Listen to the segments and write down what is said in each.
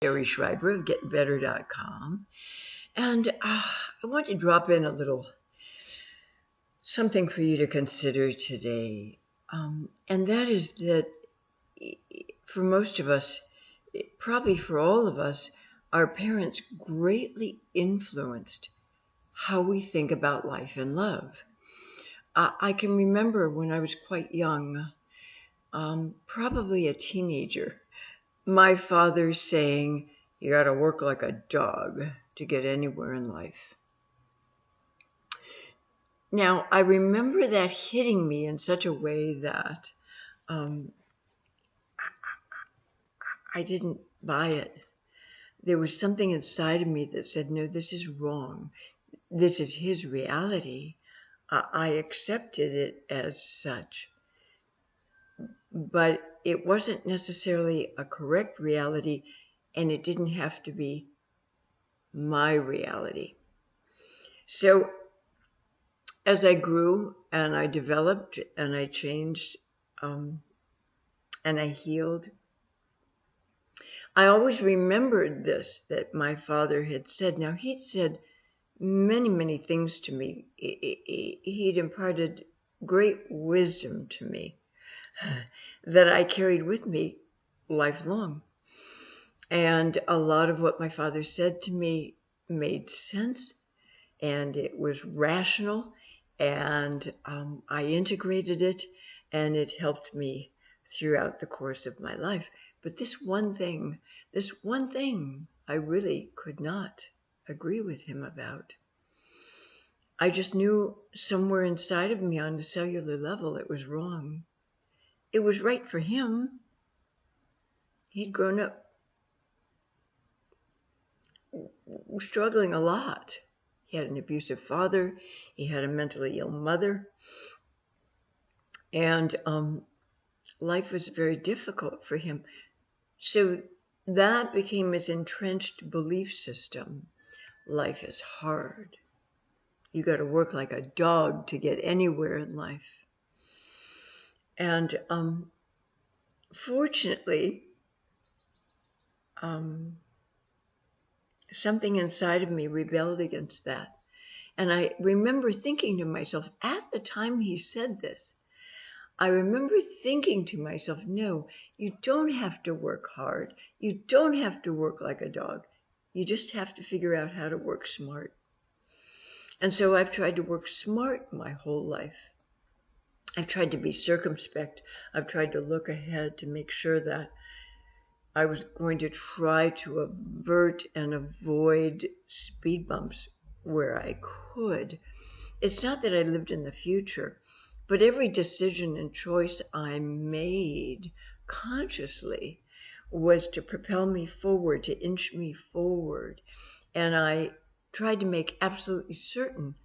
Sherry Schreiber of GetBetter.com, and I want to drop in a little something for you to consider today, and that is that for most of us, probably for all of us, our parents greatly influenced how we think about life and love. I can remember when I was quite young, probably a teenager, my father saying, "You got to work like a dog to get anywhere in life." Now, I remember that hitting me in such a way that um, I didn't buy it. There was something inside of me that said, no, this is wrong. This is his reality. I accepted it as such. But it wasn't necessarily a correct reality, and it didn't have to be my reality. So as I grew and I developed and I changed and I healed, I always remembered this, that my father had said. Now, he'd said many, many things to me. He'd imparted great wisdom to me that I carried with me lifelong. And a lot of what my father said to me made sense, and it was rational, and I integrated it, and it helped me throughout the course of my life. But this one thing, I really could not agree with him about. I just knew somewhere inside of me on a cellular level it was wrong. It was right for him. He'd grown up struggling a lot. He had an abusive father. He had a mentally ill mother. And life was very difficult for him. So that became his entrenched belief system. Life is hard. You got to work like a dog to get anywhere in life. And fortunately, something inside of me rebelled against that. And I remember thinking to myself, at the time he said this, I remember thinking to myself, no, you don't have to work hard. You don't have to work like a dog. You just have to figure out how to work smart. And so I've tried to work smart my whole life. I've tried to be circumspect. I've tried to look ahead to make sure that I was going to try to avert and avoid speed bumps where I could. It's not that I lived in the future, but every decision and choice I made consciously was to propel me forward, to inch me forward. And I tried to make absolutely certain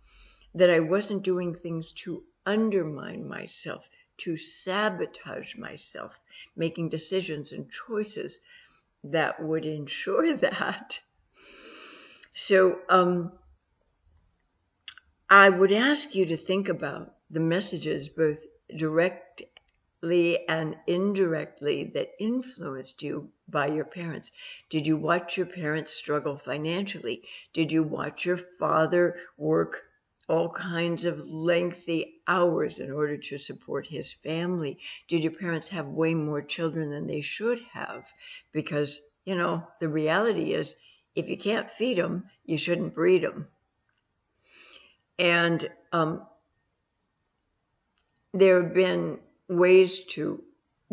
that I wasn't doing things to undermine myself, to sabotage myself, making decisions and choices that would ensure that. So I would ask you to think about the messages, both directly and indirectly, that influenced you by your parents. Did you watch your parents struggle financially? Did you watch your father work all kinds of lengthy hours in order to support his family? Did your parents have way more children than they should have? Because, the reality is, if you can't feed them, you shouldn't breed them. And there have been ways to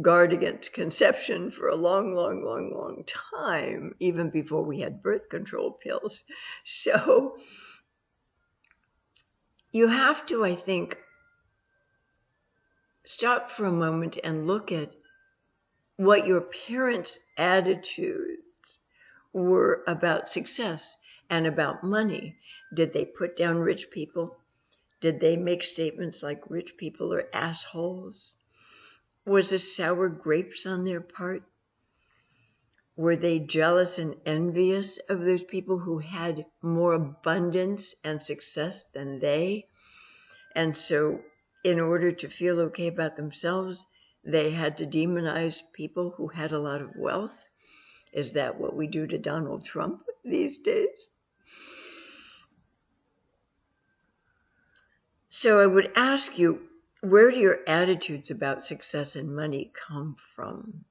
guard against conception for a long, long, long, long time, even before we had birth control pills. So you have to, I think, stop for a moment and look at what your parents' attitudes were about success and about money. Did they put down rich people? Did they make statements like rich people are assholes? Was there sour grapes on their part? Were they jealous and envious of those people who had more abundance and success than they? And so, in order to feel okay about themselves, they had to demonize people who had a lot of wealth. Is that what we do to Donald Trump these days? So I would ask you, where do your attitudes about success and money come from?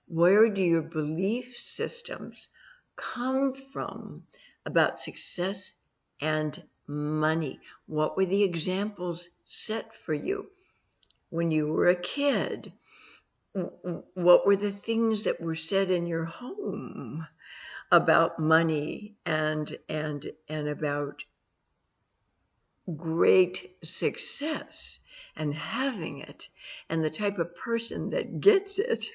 Where do your belief systems come from about success and money? What were the examples set for you when you were a kid? What were the things that were said in your home about money and about great success and having it, and the type of person that gets it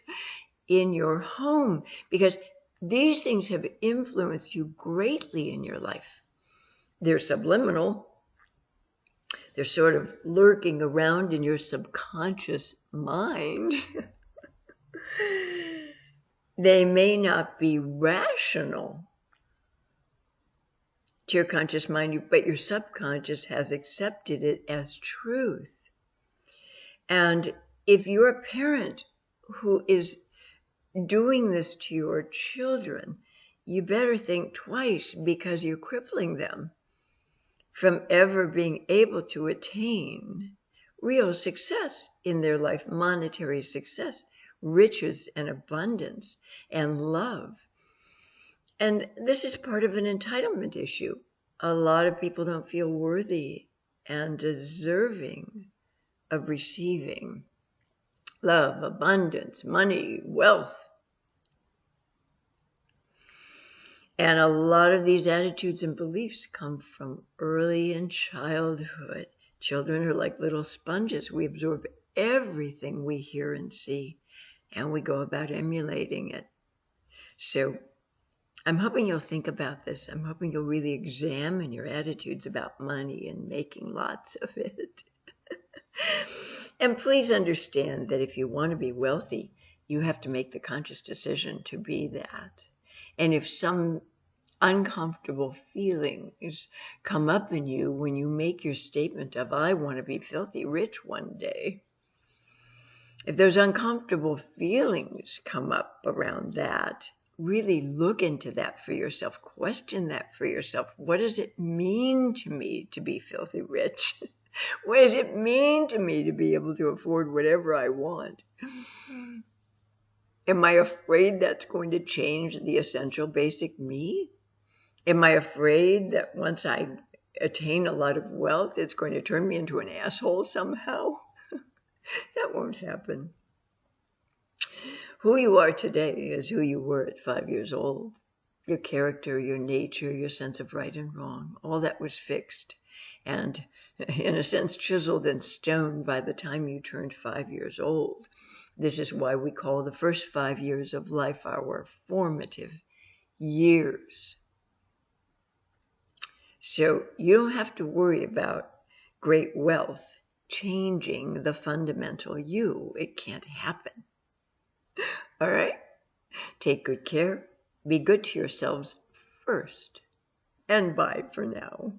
in your home? Because these things have influenced you greatly in your life. They're subliminal. They're sort of lurking around in your subconscious mind. They may not be rational to your conscious mind, but your subconscious has accepted it as truth. And if you're a parent who is doing this to your children, you better think twice, because you're crippling them from ever being able to attain real success in their life, monetary success, riches and abundance and love. And this is part of an entitlement issue. A lot of people don't feel worthy and deserving of receiving love, abundance, money, wealth. And a lot of these attitudes and beliefs come from early in childhood. Children are like little sponges. We absorb everything we hear and see, and we go about emulating it. So I'm hoping you'll think about this. I'm hoping you'll really examine your attitudes about money and making lots of it. And please understand that if you want to be wealthy, you have to make the conscious decision to be that. And if some uncomfortable feelings come up in you when you make your statement of, I want to be filthy rich one day, if those uncomfortable feelings come up around that, really look into that for yourself. Question that for yourself. What does it mean to me to be filthy rich? What does it mean to me to be able to afford whatever I want? Am I afraid that's going to change the essential basic me? Am I afraid that once I attain a lot of wealth, it's going to turn me into an asshole somehow? That won't happen. Who you are today is who you were at 5 years old. Your character, your nature, your sense of right and wrong, all that was fixed and, in a sense, chiseled in stone by the time you turned 5 years old. This is why we call the first 5 years of life our formative years. So you don't have to worry about great wealth changing the fundamental you. It can't happen. All right? Take good care. Be good to yourselves first. And bye for now.